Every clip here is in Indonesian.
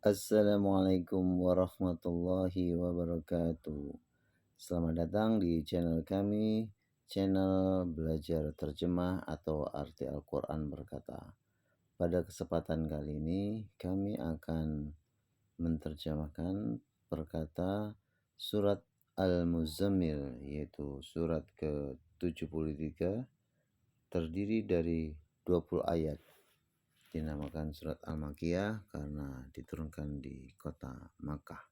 Assalamualaikum warahmatullahi wabarakatuh. Selamat datang di channel kami, channel belajar terjemah atau arti Al-Quran berkata. Pada kesempatan kali ini kami akan menerjemahkan perkata surat Al-Muzammil, yaitu surat ke-73, terdiri dari 20 ayat. Dinamakan surat Al-Makkiyah karena diturunkan di kota Makkah.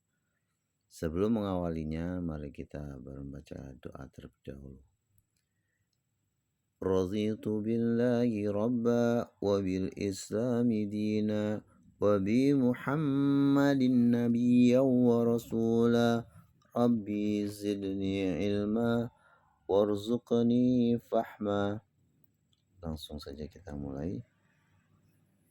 Sebelum mengawalinya, mari kita membaca doa terlebih dahulu. Raditu billahi rabba wa bil islami dina wa bi Muhammadin nabiyyan wa rasula. Rabbi zidni ilma warzuqni fahma. Langsung saja kita mulai.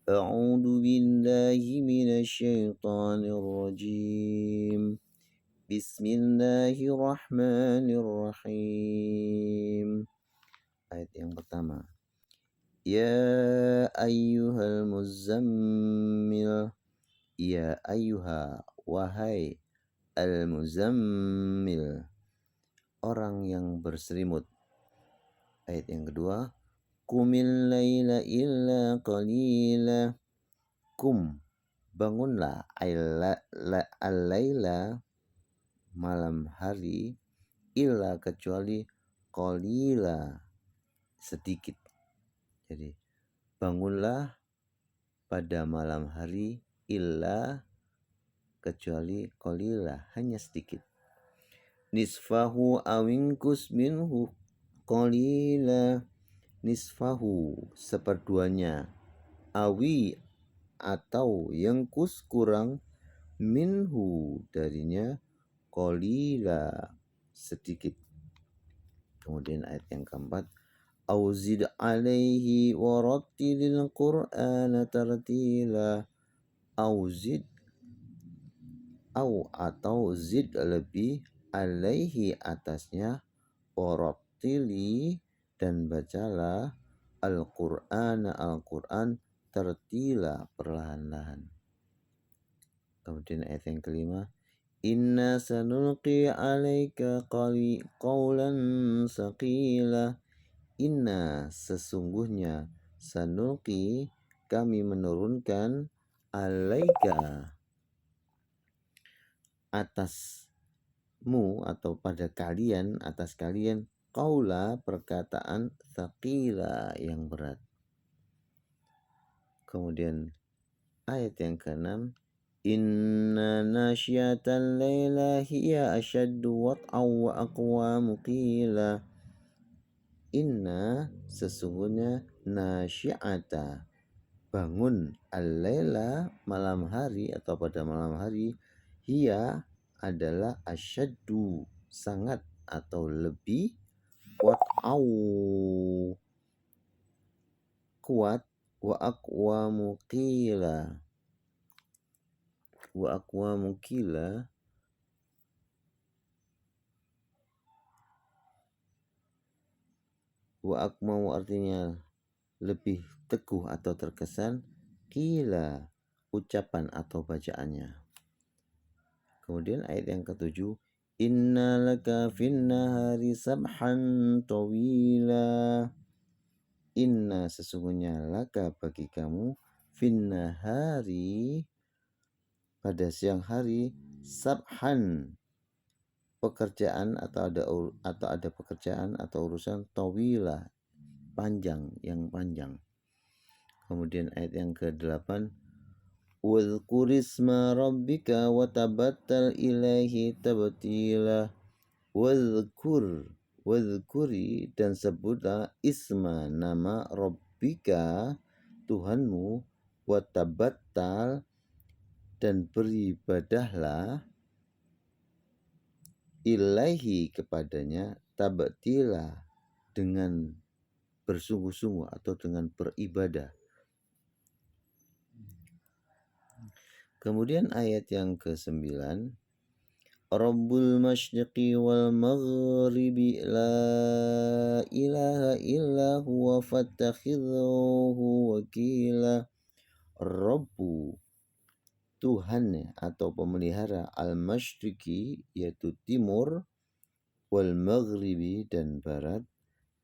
أعوذ بالله من الشيطان الرجيم بسم الله الرحمن الرحيم. Ayat yang pertama, Ya ayyuhal muzammil, Ya ayyuha, wahai al-muzammil, orang yang berselimut. Ayat yang kedua, Qumil laila illa qalila. Bangunlah al-laila, malam hari, illa kecuali qalila, sedikit. Jadi bangunlah pada malam hari illa kecuali qalila, hanya sedikit. Nisfahu awinkus minhu qalila. Nisfahu, seperduanya, awi atau yangkus kurang, minhu darinya, qalila sedikit. Kemudian ayat yang keempat, auzid alaihi warattilil qur'ana tartila. Auzid, atau zid lebih, alaihi atasnya, warattili dan bacalah, Al-Quran tertila perlahan-lahan. Kemudian ayat yang kelima, Inna sanulqi alaika qawlan saqila. Inna, sesungguhnya, sanulqi, kami menurunkan, alaika, atasmu atau pada kalian, atas kalian, qaula, perkataan, saqila, yang berat. Kemudian ayat yang keenam, Inna nasyiatal laila hiya asyaddu wat'aw wa aqwamu qila. Inna, sesungguhnya, nasyiata, bangun, al-laila, malam hari atau pada malam hari, hiya adalah asyaddu, sangat atau lebih, wat'aw, kuat, wa aqwamu qila, wa aqwamu qila, wa aqwamu artinya lebih teguh atau terkesan, qila, ucapan atau bacaannya. Kemudian ayat yang ketujuh, Inna laka fin nahari sabhan tawila. Inna, sesungguhnya, laka, bagi kamu, fin nahari, pada siang hari, sabhan, pekerjaan atau ada pekerjaan atau urusan, tawila, panjang, yang panjang. Kemudian ayat yang ke-8, Wadhkurisma rabbika watabattal ilaihi tabtila. Wadhkuri, dan sebutlah, isma, nama, rabbika, Tuhanmu, watabattal, dan beribadahlah, ilaihi, kepadanya, tabtila, dengan bersungguh-sungguh atau dengan beribadah. Kemudian ayat yang ke-9, Rabbul masyriqi wal maghribi la ilaha illa huwa fattakhidhuhu wakila. Rabbu, Tuhannya atau pemelihara al-masyriqi yaitu timur, wal maghribi dan barat,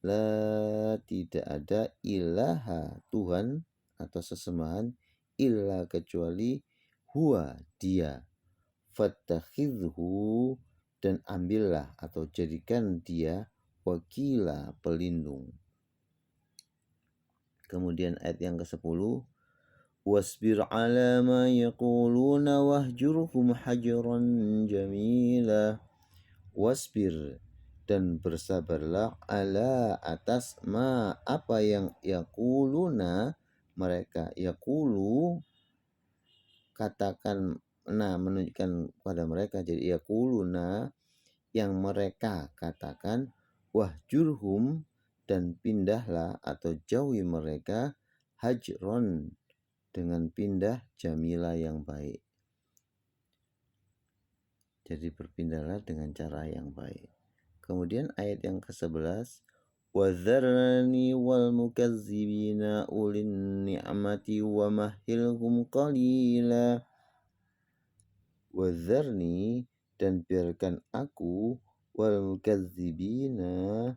la tidak ada ilaha Tuhan atau sesembahan illa kecuali huwa dia, fattakhidhu dan ambillah atau jadikan dia wakila pelindung. Kemudian ayat yang ke-10, wasbir ala ma yaquluna wahjurhum hajran jamila. Wasbir dan bersabarlah ala atas ma apa yang yaquluna mereka, yaqulu katakan menunjukkan pada mereka, jadi yaquluna yang mereka katakan, wahjurhum dan pindahlah atau jauhi mereka, hajron dengan pindah jamila yang baik. Jadi berpindahlah dengan cara yang baik. Kemudian ayat yang ke-11, wadzarni wal mukazzibina ulin ni'mati wa mahilhum qalila. Wadzarni dan biarkan aku, wal mukazzibina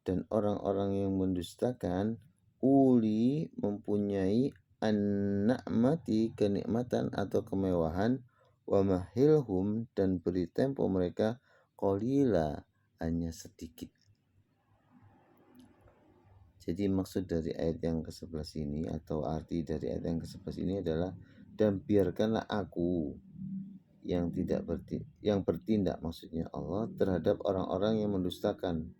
dan orang-orang yang mendustakan, uli mempunyai an-na'mati kenikmatan atau kemewahan, wa mahilhum dan beri tempo mereka qalila hanya sedikit. Jadi maksud dari ayat yang ke-11 ini atau arti dari ayat yang ke-11 ini adalah, dan biarkanlah aku yang bertindak maksudnya Allah terhadap orang-orang yang mendustakan,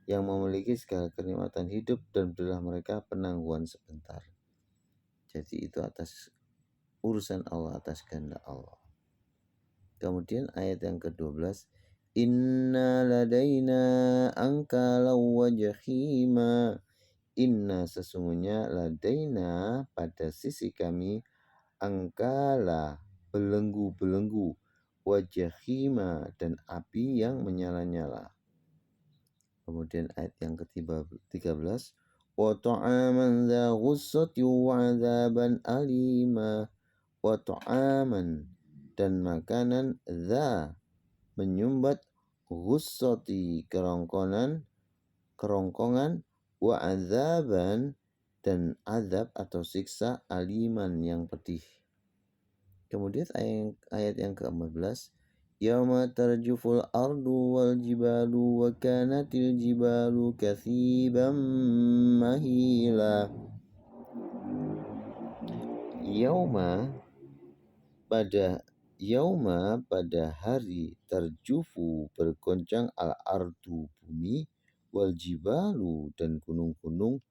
yang memiliki segala kenikmatan hidup, dan berilah mereka penangguhan sebentar. Jadi itu atas urusan Allah, atas kehendak Allah. Kemudian ayat yang ke-12, inna ladaina ankalau wa jahima. Inna sesungguhnya ladaina pada sisi kami, angkala belenggu-belenggu, wa jahima dan api yang menyala-nyala. Kemudian ayat yang ke-13, wa ta'aman dza ghussati wa 'adzaban alima. Wa ta'aman dan makanan dza menyumbat, ghussati kerongkongan, wa 'adzaban dan azab atau siksa, aliman yang pedih. Kemudian ayat yang ke-14, yauma tarjuful ardu wal jibalu wa kanatil jibalu kathiban mahila. Pada hari tarjufu bergoncang al ardu bumi, wal jibalu dan gunung-gunung,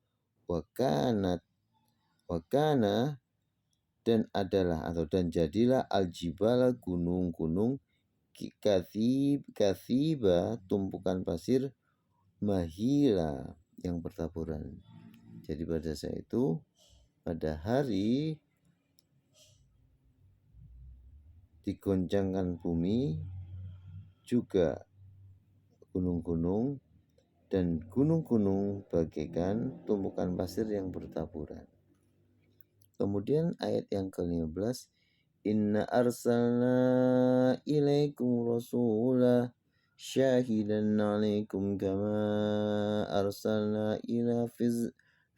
wa kana dan adalah atau dan jadilah al jibala gunung-gunung, kathiba tumpukan pasir, mahila yang bertaburan. Jadi pada saat itu, pada hari digoncangkan bumi, juga gunung-gunung, dan gunung-gunung bagaikan tumpukan pasir yang bertaburan. Kemudian ayat yang ke-15, inna arsalna ilaikum rasula syahidan alaikum kama arsalna ila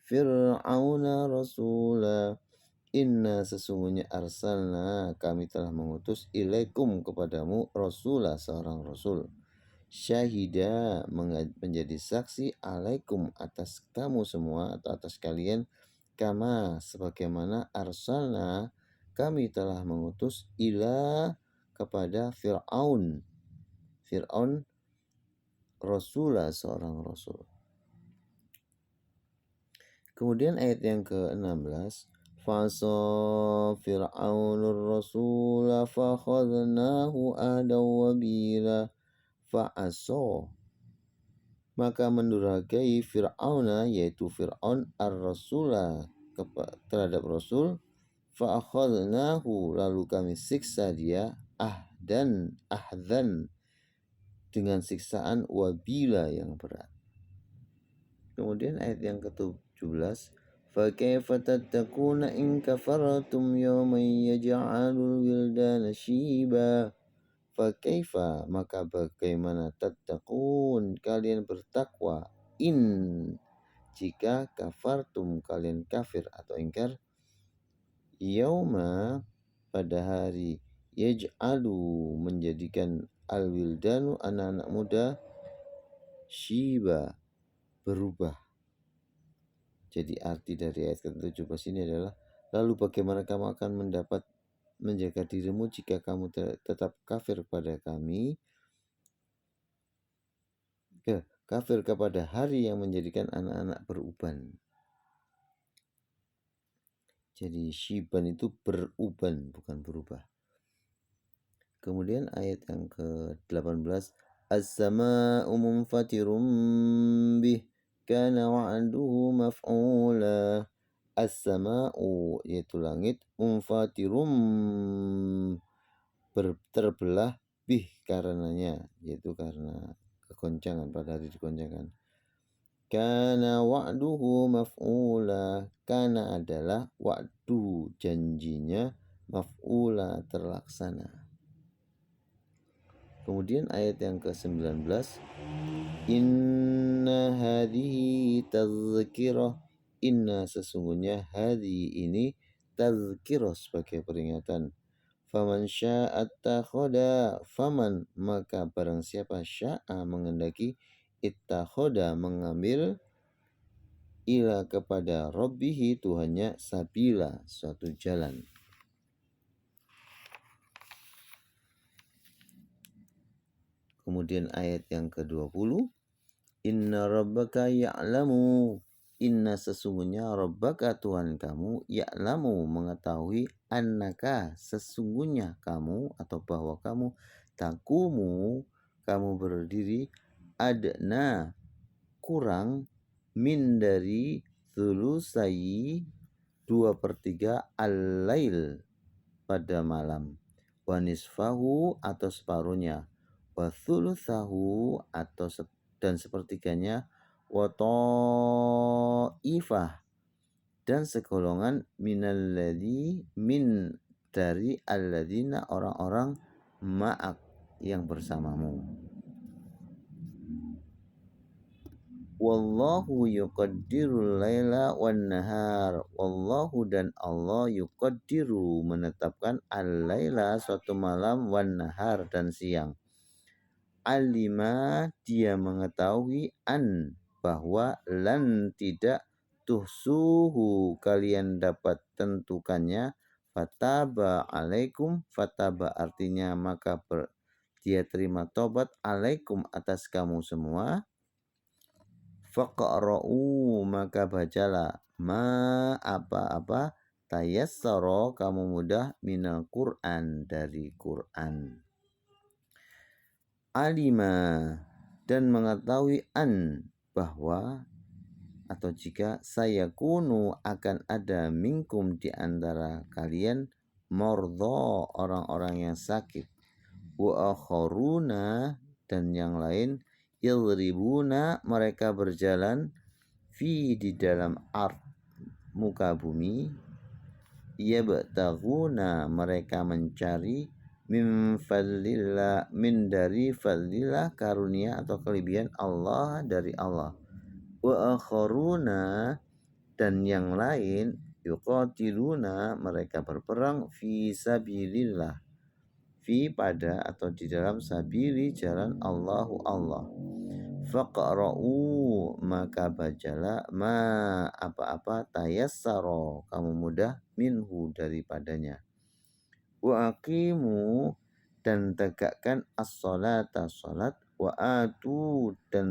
fir'auna rasula. Inna sesungguhnya arsalna kami telah mengutus, ilaikum kepadamu, rasula seorang rasul, syahida menjadi saksi, alaikum atas kamu semua atau atas kalian, kama sebagaimana arsalna kami telah mengutus, ila kepada Fir'aun rasulah seorang rasul. Kemudian ayat yang ke-16, fasa fir'aunur rasula fakhadnahu adaw wabila. Fa'aso maka mendurhakai Fir'auna yaitu Fir'aun ar-rasula terhadap Rasul, fa'akhadnahu lalu kami siksa dia, ahdan dengan siksaan wabila yang berat. Kemudian ayat yang ke-17, فكيف تتقون إن كفرتم يوما يجعل الولدان شيبا. Fakaifa, maka bagaimana, tattaqun, kalian bertakwa, in, jika kafartum, kalian kafir atau ingkar, yauma, pada hari, yaj'alu, menjadikan al-wildanu, anak-anak muda, shiba, berubah. Jadi arti dari ayat ke-17 ini adalah, lalu bagaimana kamu akan mendapat menjaga dirimu jika kamu tetap kafir pada kami, kafir kepada hari yang menjadikan anak-anak beruban. Jadi syiban itu beruban, bukan berubah. Kemudian ayat yang ke-18, as-sama'u munfatirum bih kana wa'duhu maf'ula. As-sama'u, yaitu langit, munfatirum, terbelah, bih, karenanya, yaitu karena kegoncangan, pada hari digoncangkan. Kana wa'duhu maf'ula, kana adalah wa'du, janjinya, maf'ula, terlaksana. Kemudian ayat yang ke-19, inna hadhihi tazkirah, inna, sesungguhnya, hadhi, ini, tazkirah, sebagai peringatan. Faman sya'attakhada, faman, maka barang siapa, sya'a, mengendaki, ittakhoda, mengambil, ila, kepada rabbihi, Tuhannya, sabila, suatu jalan. Kemudian ayat yang ke-20, inna rabbaka ya'lamu, inna, sesungguhnya, rabbaka, Tuhan kamu, ya'lamu, mengetahui, annaka, sesungguhnya kamu, atau bahwa kamu, takumu, kamu berdiri, adna, kurang, min, dari, thulusai, 2/3 al-lail, pada malam, wa nisfahu, atau separuhnya, wa thuluthahu, atau dan sepertiganya, wa ta'ifah, dan segolongan, minalladzi, min, dari alladzina, orang-orang, ma'ak, yang bersamamu. Wallahu yuqaddirul laila wan nahar. Wallahu, dan Allah, yuqaddiru, menetapkan, al-laila, suatu malam, wan nahar, dan siang. Alima, dia mengetahui, an, bahwa, lan, tidak, tuhsuhu, kalian dapat tentukannya, fataba alaikum, fataba artinya maka dia terima tobat, alaikum, atas kamu semua, faqra'u, maka bacalah, ma, apa-apa, tayassara, kamu mudah, minal Qur'an, dari Qur'an. Alima, dan mengetahui, an, bahwa, atau jika, sayakunu, akan ada, minkum, di antara kalian, mardha, orang-orang yang sakit, wa akharuna, dan yang lain, yadribuna, mereka berjalan, fi, di dalam ard, muka bumi, yabtaguna, mereka mencari, min fadlillah, min, dari fadlillah, karunia atau kelebihan Allah, dari Allah, wa akharuna, dan yang lain, yuqatiluna, mereka berperang, fi sabilillah, fi, pada, atau di dalam, sabili, jalan, Allahu, Allah. Faqra'u, maka bacalah, ma, apa-apa, tayassara, kamu mudah, minhu, daripadanya. Wa aqimu, dan tegakkan, as-salata, salat, wa atu, dan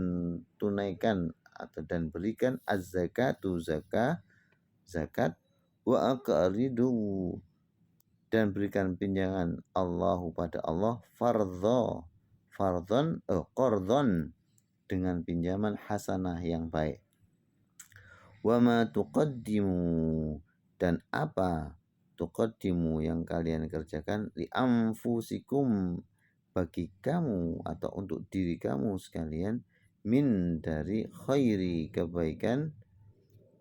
tunaikan, atau dan berikan, az-zakatu, zakat, wa aqridu, dan berikan pinjaman, Allahu, pada Allah, qardhon, dengan pinjaman, hasanah, yang baik. Wa ma tuqaddimu, dan apa, tuqaddimu, yang kalian kerjakan, li anfusikum, bagi kamu, atau untuk diri kamu sekalian, min, dari khairi, kebaikan,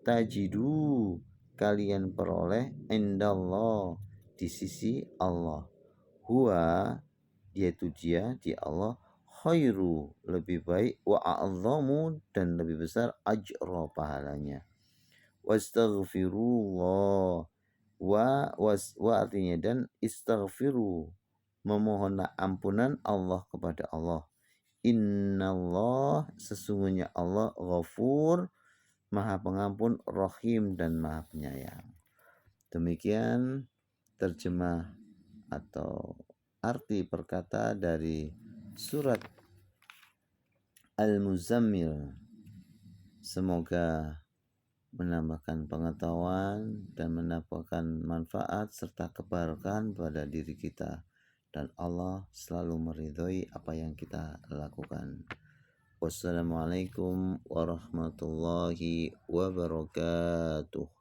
tajidu kalian peroleh indallah di sisi Allah, huwa yaitu dia Allah khairu lebih baik, wa a'zamu dan lebih besar, ajra pahalanya. Wastaghfirullah, wa artinya dan istaghfiru memohonlah ampunan Allah kepada Allah. Innallah sesungguhnya Allah ghafur maha pengampun, rahim dan maha penyayang. Demikian terjemah atau arti perkata dari surat Al-Muzammil. Semoga menambahkan pengetahuan dan mendapatkan manfaat serta keberkahan pada diri kita, dan Allah selalu meridhoi apa yang kita lakukan. Wassalamualaikum warahmatullahi wabarakatuh.